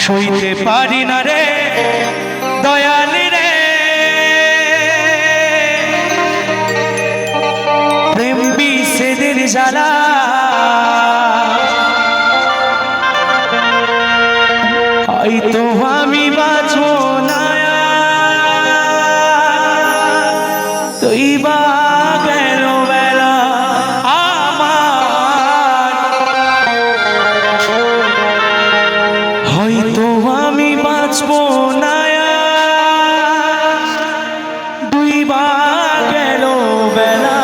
সইতে পারি না রে দয়াল রে, প্রেম বিষেদের জ্বালা। হয়তো আমি বাঁচবো না, তুই বা গেল বেলা আমার। হয়তো আমি বাঁচবো না, দুই বা গেল বেলা।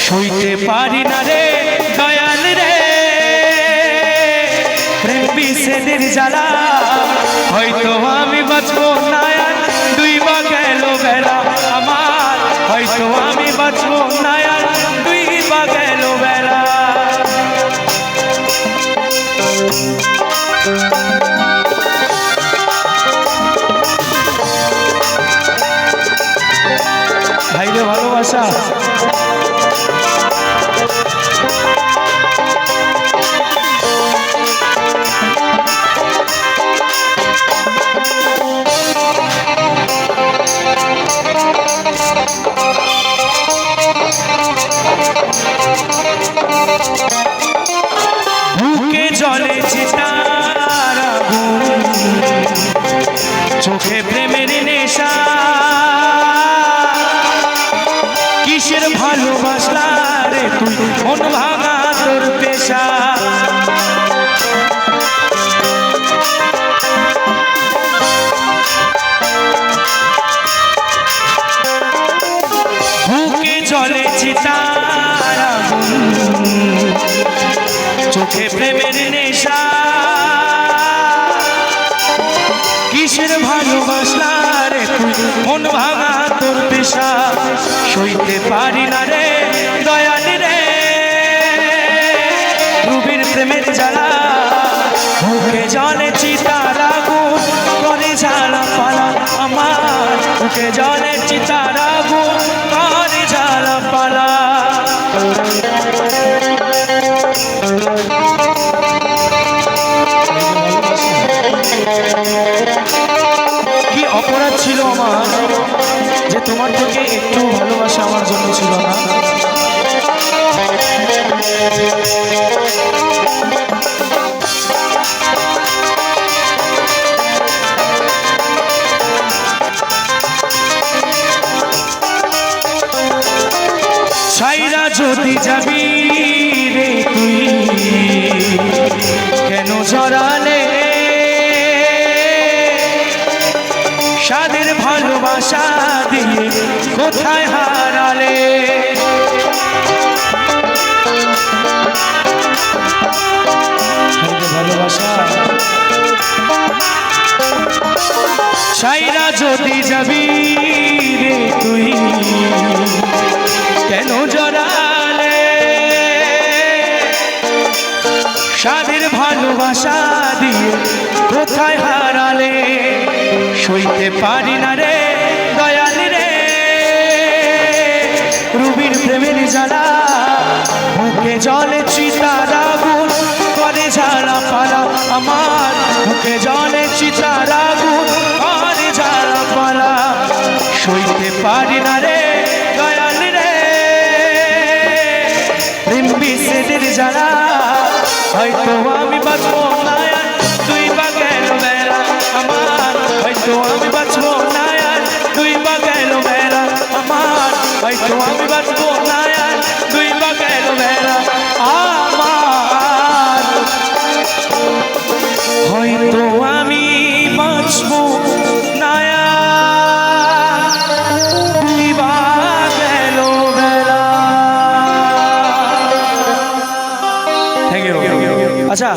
সইতে পারি না রে দয়াল রে, প্রেম বিষেদের জ্বালা। হয়তো আমি বাঁচবো না, দুই বা গেল বেলা আমার। হয়তো আমি বাঁচবো না, দুই বা গেল বেলা। ভাইরে ভালোবাসা বুকে জলে চিতার আগুন, চোখে প্রেমের নেশা। কিসের ভালোবাসা রে তুই, মন ভাঙা তোর পেশা। বুকে জলে চিতার আগুন, চোখে প্রেমের নেশা। কিসের ভালোবাসা রে তুই, মন ভাঙা তোর পেশা। সইতে পারি না রে দয়াল রে, রুবির প্রেমের জ্বালা। বুকে জলে চিতার আগুন, করে জ্বালা পালা আমার। বুকে জলে চিতার আগুন, করে জ্বালা পালা। কি অপরাধ ছিল আমার যে তোমার থেকে একটু ভালোবাসা আমার জন্য ছিল না? ছাইরা যদি যাবি রে তুই, কেন জড়ালে সাদের ভালোবাসা দিয়ে, কোথায় হারালে? ভালোবাসা ছাইরা যদি যাবি রে তুই, কেন জড়ালে সাদের ভালোবাসা দিয়ে, কোথায় হারালে? সইতে পারি না রে দয়াল রে, রুবির প্রেমের জ্বালা। বুকে জলে চিতার আগুন, করে জ্বালা পালা আমার। বুকে জলে চিতার আগুন, করে জ্বালা পালা। সইতে পারি না রে দয়াল রে, প্রেম বিষেদের জ্বালা। হয়তো আমি বাঁচবো না, তুই বা গেল বেলা আমার। হয়তো আমি বাঁচবো না, তুই বা গেল বেলা আমার। হয়তো আমি বাঁচবো না, তুই বা গেল বেলা আমার। হয়তো আমি